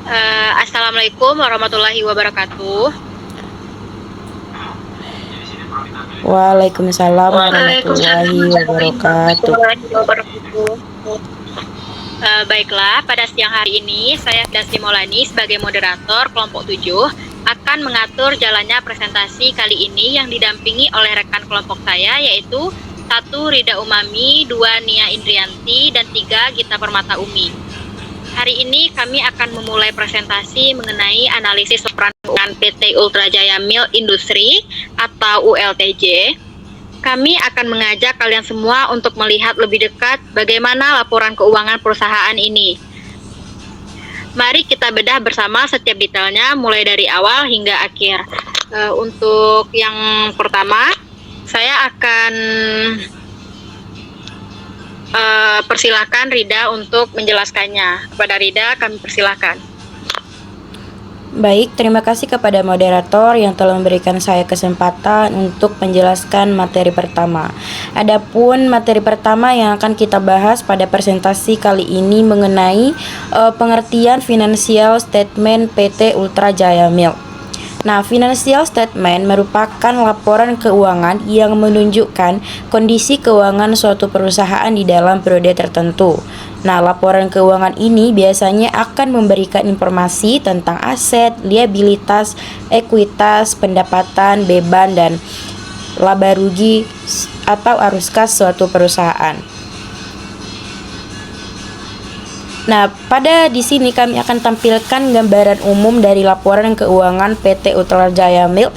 Assalamualaikum warahmatullahi wabarakatuh. Waalaikumsalam warahmatullahi Waalaikumsalam wabarakatuh. warahmatullahi wabarakatuh. Baiklah, pada siang hari ini saya Dasi Maulani sebagai moderator kelompok 7 akan mengatur jalannya presentasi kali ini yang didampingi oleh rekan kelompok saya, yaitu 1. Rida Umami, 2. Nia Indrianti, dan 3. Gita Permata Umi. Hari ini kami akan memulai presentasi mengenai analisis laporan keuangan PT Ultra Jaya Milk Industri atau ULTJ. Kami akan mengajak kalian semua untuk melihat lebih dekat bagaimana laporan keuangan perusahaan ini. Mari kita bedah bersama setiap detailnya mulai dari awal hingga akhir. Untuk yang pertama, saya akan persilahkan Rida untuk menjelaskannya. Kepada Rida, kami persilahkan. Baik, terima kasih kepada moderator yang telah memberikan saya kesempatan untuk menjelaskan materi pertama. Adapun materi pertama yang akan kita bahas pada presentasi kali ini mengenai pengertian financial statement PT Ultra Jaya Milk. Nah, financial statement merupakan laporan keuangan yang menunjukkan kondisi keuangan suatu perusahaan di dalam periode tertentu. Nah, laporan keuangan ini biasanya akan memberikan informasi tentang aset, liabilitas, ekuitas, pendapatan, beban, dan laba rugi atau arus kas suatu perusahaan. Nah, pada di sini kami akan tampilkan gambaran umum dari laporan keuangan PT Ultra Jaya Milk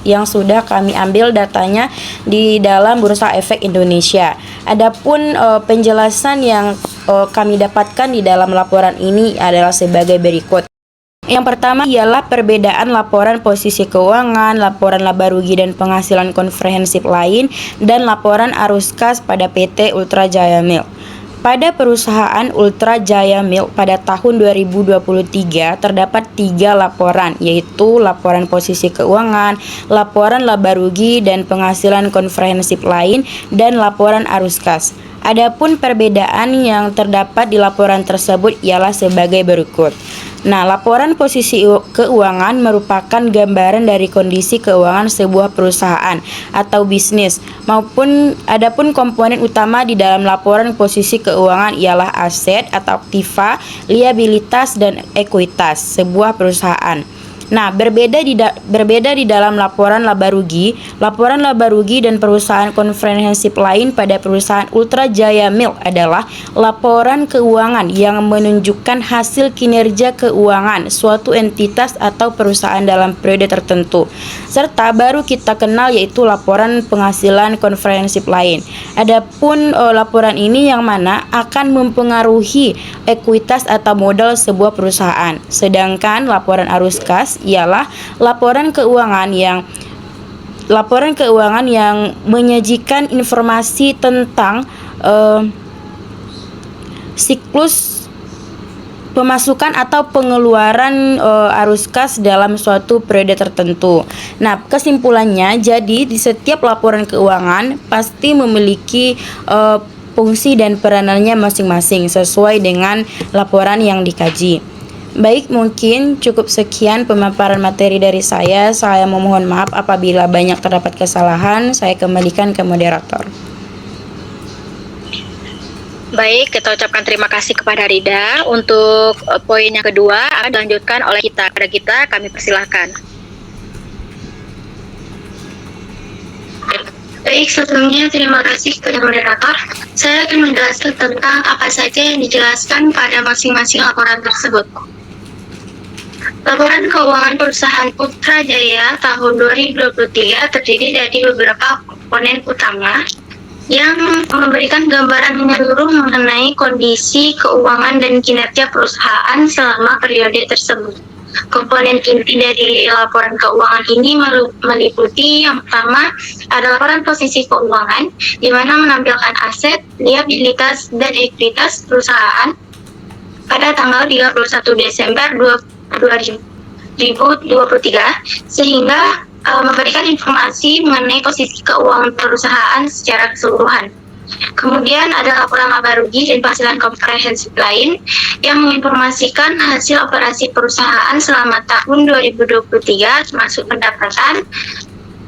yang sudah kami ambil datanya di dalam Bursa Efek Indonesia. Adapun penjelasan yang kami dapatkan di dalam laporan ini adalah sebagai berikut. Yang pertama ialah perbedaan laporan posisi keuangan, laporan laba rugi dan penghasilan komprehensif lain, dan laporan arus kas pada PT Ultra Jaya Milk. Pada perusahaan Ultra Jaya Milk pada tahun 2023 terdapat 3 laporan, yaitu laporan posisi keuangan, laporan laba rugi dan penghasilan komprehensif lain, dan laporan arus kas. Adapun perbedaan yang terdapat di laporan tersebut ialah sebagai berikut. Nah, laporan posisi keuangan merupakan gambaran dari kondisi keuangan sebuah perusahaan atau bisnis, adapun komponen utama di dalam laporan posisi keuangan ialah aset atau aktiva, liabilitas, dan ekuitas sebuah perusahaan. Nah, berbeda di dalam laporan laba rugi dan perusahaan komprehensif lain pada perusahaan Ultra Jaya Milk adalah laporan keuangan yang menunjukkan hasil kinerja keuangan suatu entitas atau perusahaan dalam periode tertentu. Serta baru kita kenal yaitu laporan penghasilan komprehensif lain. Adapun laporan ini yang mana akan mempengaruhi ekuitas atau modal sebuah perusahaan. Sedangkan laporan arus kas ialah laporan keuangan yang menyajikan informasi tentang siklus pemasukan atau pengeluaran arus kas dalam suatu periode tertentu. Nah, kesimpulannya, jadi di setiap laporan keuangan pasti memiliki fungsi dan peranannya masing-masing sesuai dengan laporan yang dikaji. Baik, mungkin cukup sekian pemaparan materi dari saya. Saya memohon maaf apabila banyak terdapat kesalahan. Saya kembalikan ke moderator. Baik, kita ucapkan terima kasih kepada Rida. Untuk poin yang kedua akan dilanjutkan oleh kita. Pada kita, kami persilahkan. Baik, sebelumnya terima kasih kepada moderator. Saya akan menjelaskan tentang apa saja yang dijelaskan pada masing-masing laporan tersebut. Laporan keuangan perusahaan Ultra Jaya tahun 2023 terdiri dari beberapa komponen utama yang memberikan gambaran menyeluruh mengenai kondisi keuangan dan kinerja perusahaan selama periode tersebut. Komponen inti dari laporan keuangan ini meliputi yang pertama ada laporan posisi keuangan, di mana menampilkan aset, liabilitas, dan ekuitas perusahaan pada tanggal 31 Desember 2023, sehingga memberikan informasi mengenai posisi keuangan perusahaan secara keseluruhan. Kemudian ada laporan laba rugi dan penghasilan komprehensif lain yang menginformasikan hasil operasi perusahaan selama tahun 2023 termasuk pendapatan,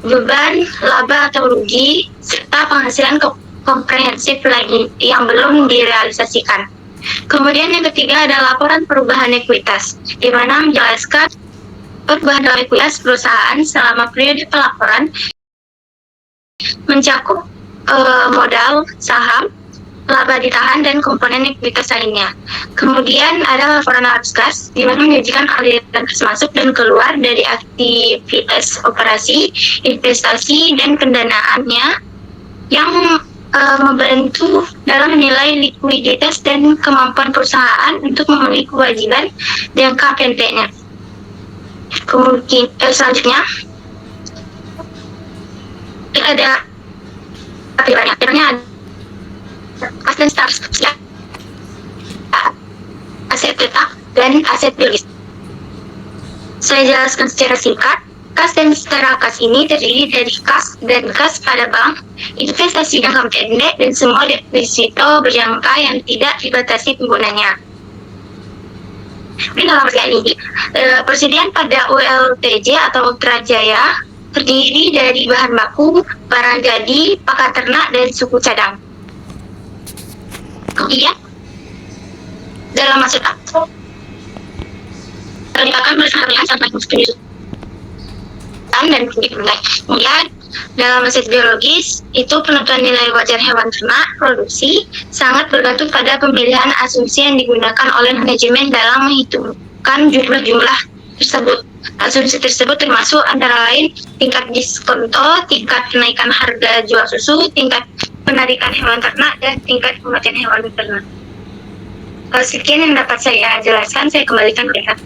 beban, laba atau rugi, serta penghasilan komprehensif lain yang belum direalisasikan. Kemudian yang ketiga ada laporan perubahan ekuitas, di mana menjelaskan perubahan dalam ekuitas perusahaan selama periode pelaporan mencakup modal, saham, laba ditahan, dan komponen ekuitas lainnya. Kemudian ada laporan arus kas, di mana menyajikan aliran kas masuk dan keluar dari aktivitas operasi, investasi, dan pendanaannya yang membantu dalam menilai likuiditas dan kemampuan perusahaan untuk memenuhi kewajiban jangka pendeknya. Kemudian selanjutnya ada banyak kas dan staf, aset tetap dan aset biologis. Saya jelaskan secara singkat. Kas dan setara kas ini terdiri dari kas dan kas pada bank, investasi jangka pendek, dan semua deposito berjangka yang tidak dibatasi penggunanya. Di dalam ini, persediaan pada ULTJ atau Ultra Jaya terdiri dari bahan baku, barang jadi, pakan ternak, dan suku cadang. Kemudian, dalam masa terlibatkan bersama sampai penjualan dan kemudian dalam aset biologis itu penentuan nilai wajar hewan ternak produksi sangat bergantung pada pemilihan asumsi yang digunakan oleh manajemen dalam menghitungkan jumlah tersebut. Asumsi tersebut termasuk antara lain tingkat diskonto, tingkat kenaikan harga jual susu, tingkat penarikan hewan ternak, dan tingkat kematian hewan ternak. Sekian yang dapat saya jelaskan, saya kembalikan ke Rekan.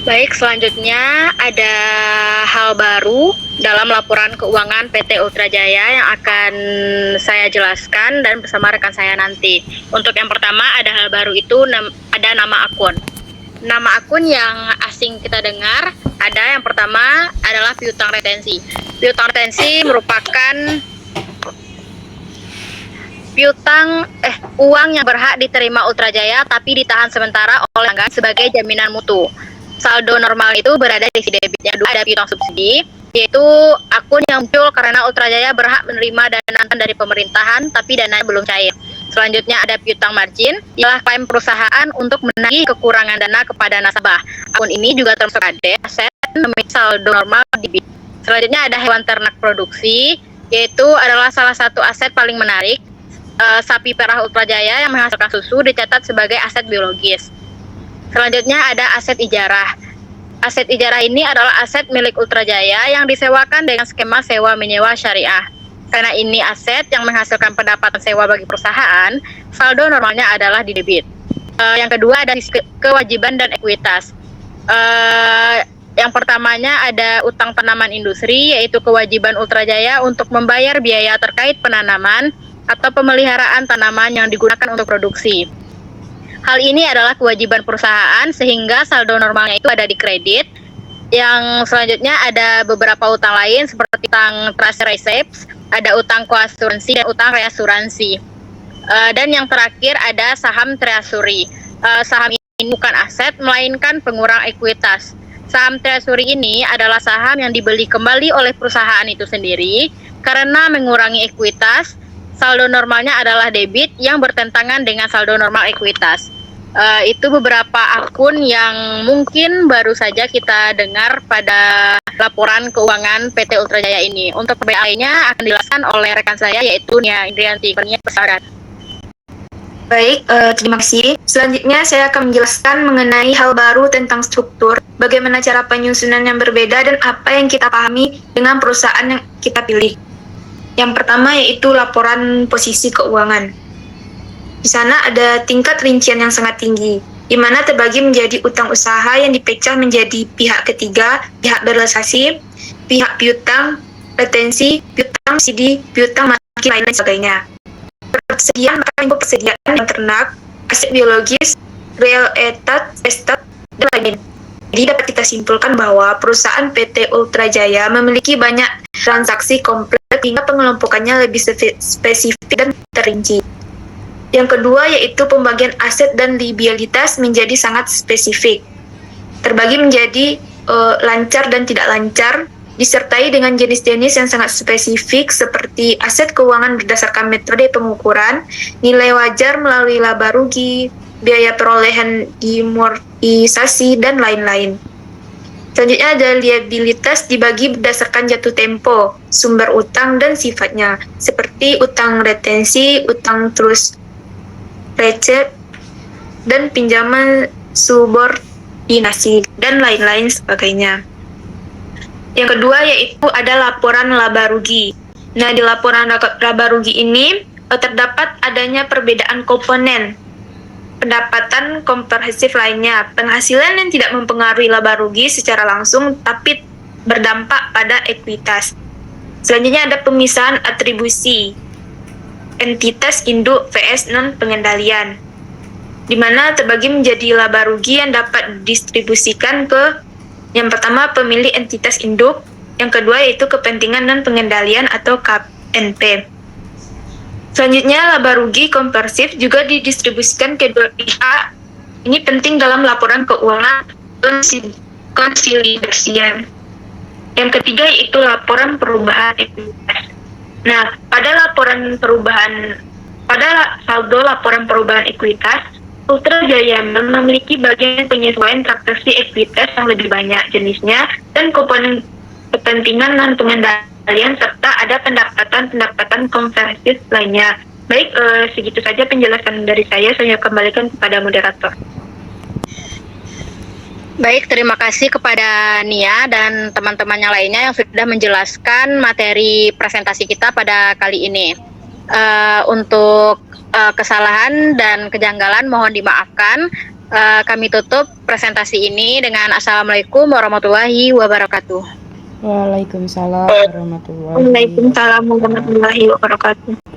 Baik, selanjutnya ada hal baru dalam laporan keuangan PT Ultra Jaya yang akan saya jelaskan dan bersama rekan saya nanti. Untuk yang pertama ada hal baru itu ada nama akun. Nama akun yang asing kita dengar ada yang pertama adalah piutang retensi. Piutang retensi merupakan uang yang berhak diterima Ultra Jaya tapi ditahan sementara oleh pelanggan sebagai jaminan mutu. Saldo normal itu berada di sisi debit. Yang kedua ada piutang subsidi, yaitu akun yang muncul karena Ultra Jaya berhak menerima dana dari pemerintahan tapi dananya belum cair. Selanjutnya ada piutang margin, ialah klaim perusahaan untuk menagih kekurangan dana kepada nasabah. Akun ini juga termasuk ada aset memiliki saldo normal debit. Selanjutnya ada hewan ternak produksi, yaitu adalah salah satu aset paling menarik. Sapi perah Ultra Jaya yang menghasilkan susu dicatat sebagai aset biologis. Selanjutnya ada aset ijarah. Aset ijarah ini adalah aset milik Ultra Jaya yang disewakan dengan skema sewa menyewa syariah. Karena ini aset yang menghasilkan pendapatan sewa bagi perusahaan, saldo normalnya adalah di debit. Yang kedua ada kewajiban dan ekuitas. Yang pertamanya ada utang tanaman industri, yaitu kewajiban Ultra Jaya untuk membayar biaya terkait penanaman atau pemeliharaan tanaman yang digunakan untuk produksi. Hal ini adalah kewajiban perusahaan sehingga saldo normalnya itu ada di kredit. Yang selanjutnya ada beberapa utang lain seperti utang trust receipts, ada utang koasuransi dan utang reasuransi. Dan yang terakhir ada saham treasury. Saham ini bukan aset melainkan pengurang ekuitas. Saham treasury ini adalah saham yang dibeli kembali oleh perusahaan itu sendiri karena mengurangi ekuitas. Saldo normalnya adalah debit yang bertentangan dengan saldo normal ekuitas. Itu beberapa akun yang mungkin baru saja kita dengar pada laporan keuangan PT Ultra Jaya ini. Untuk lainnya akan dijelaskan oleh rekan saya yaitu Nia Indrianti. Baik, terima kasih. Selanjutnya saya akan menjelaskan mengenai hal baru tentang struktur, bagaimana cara penyusunan yang berbeda dan apa yang kita pahami dengan perusahaan yang kita pilih. Yang pertama yaitu laporan posisi keuangan. Di sana ada tingkat rincian yang sangat tinggi, di mana terbagi menjadi utang usaha yang dipecah menjadi pihak ketiga, pihak berrealisasi, pihak piutang, retensi, piutang subsidi, piutang margin, lain sebagainya. Persediaan lingkup persediaan yang ternak, aset biologis, real estate, dan lain. Jadi dapat kita simpulkan bahwa perusahaan PT Ultra Jaya memiliki banyak transaksi kompleks hingga pengelompokannya lebih spesifik dan terinci. Yang kedua yaitu pembagian aset dan liabilitas menjadi sangat spesifik. Terbagi menjadi lancar dan tidak lancar, disertai dengan jenis-jenis yang sangat spesifik seperti aset keuangan berdasarkan metode pengukuran, nilai wajar melalui laba rugi, biaya perolehan dimortisasi, dan lain-lain. Selanjutnya ada liabilitas dibagi berdasarkan jatuh tempo, sumber utang, dan sifatnya, seperti utang retensi, utang terus recep, dan pinjaman subordinasi, dan lain-lain sebagainya. Yang kedua yaitu ada laporan laba rugi. Nah, di laporan laba rugi ini terdapat adanya perbedaan komponen pendapatan komprehensif lainnya, penghasilan yang tidak mempengaruhi laba rugi secara langsung tapi berdampak pada ekuitas. Selanjutnya ada pemisahan atribusi entitas induk vs non pengendalian, di mana terbagi menjadi laba rugi yang dapat didistribusikan ke yang pertama pemilik entitas induk, yang kedua yaitu kepentingan non pengendalian atau KNP. Selanjutnya laba rugi komprehensif juga didistribusikan ke dua pihak. Ini penting dalam laporan keuangan konsolidasian. Yang ketiga yaitu laporan perubahan ekuitas. Nah, pada saldo laporan perubahan ekuitas, Ultra Jaya memiliki bagian penyesuaian transaksi ekuitas yang lebih banyak jenisnya dan komponen kepentingan non pengendalian serta ada pendapatan komprehensif lainnya. Baik, segitu saja penjelasan dari saya kembalikan kepada moderator. Baik, terima kasih kepada Nia dan teman-teman yang lainnya yang sudah menjelaskan materi presentasi kita pada kali ini. Untuk kesalahan dan kejanggalan mohon dimaafkan. Kami tutup presentasi ini dengan Assalamualaikum warahmatullahi wabarakatuh. Waalaikumsalam warahmatullahi wabarakatuh. Waalaikumsalam warahmatullahi wabarakatuh.